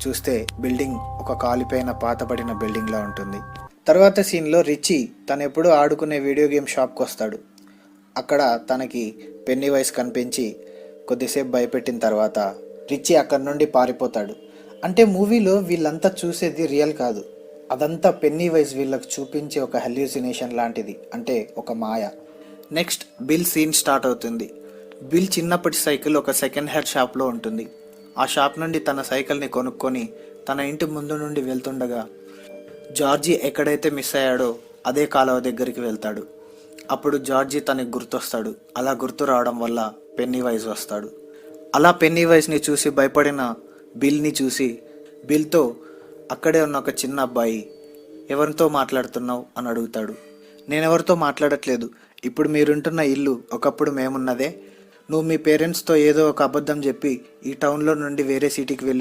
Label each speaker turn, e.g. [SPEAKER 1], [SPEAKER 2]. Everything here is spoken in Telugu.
[SPEAKER 1] చూస్తే బిల్డింగ్ ఒక కాలిపోయిన పాతబడిన బిల్డింగ్ లా ఉంటుంది. తర్వాత సీన్లో రిచీ తను ఎప్పుడూ ఆడుకునే వీడియో గేమ్ షాప్కి వస్తాడు. అక్కడ తనకి పెన్నీ వైస్ కనిపించి కొద్దిసేపు భయపెట్టిన తర్వాత రిచీ అక్కడి నుండి పారిపోతాడు. అంటే మూవీలో వీళ్ళంతా చూసేది రియల్ కాదు, అదంతా పెన్నీ వైస్ వీళ్ళకి చూపించే ఒక హెల్యూసినేషన్ లాంటిది, అంటే ఒక మాయ. నెక్స్ట్ బిల్ సీన్ స్టార్ట్ అవుతుంది. బిల్ చిన్నప్పటి సైకిల్ ఒక సెకండ్ హ్యాండ్ షాప్లో ఉంటుంది. ఆ షాప్ నుండి తన సైకిల్ని కొనుక్కొని తన ఇంటి ముందు నుండి వెళ్తుండగా జార్జీ ఎక్కడైతే మిస్ అయ్యాడో అదే కాలువ దగ్గరికి వెళ్తాడు. అప్పుడు జార్జీ తనకి గుర్తొస్తాడు. అలా గుర్తు రావడం వల్ల పెన్నీ వైస్ వస్తాడు. అలా పెన్నీ వైస్ని చూసి భయపడిన బిల్ని చూసి బిల్తో అక్కడే ఉన్న ఒక చిన్న అబ్బాయి ఎవరితో మాట్లాడుతున్నావు అని అడుగుతాడు. నేనెవరితో మాట్లాడట్లేదు, ఇప్పుడు మీరుంటున్న ఇల్లు ఒకప్పుడు మేమున్నదే. నువ్వు మీ పేరెంట్స్తో ఏదో ఒక అబద్ధం చెప్పి ఈ టౌన్లో నుండి వేరే సిటీకి వెళ్ళి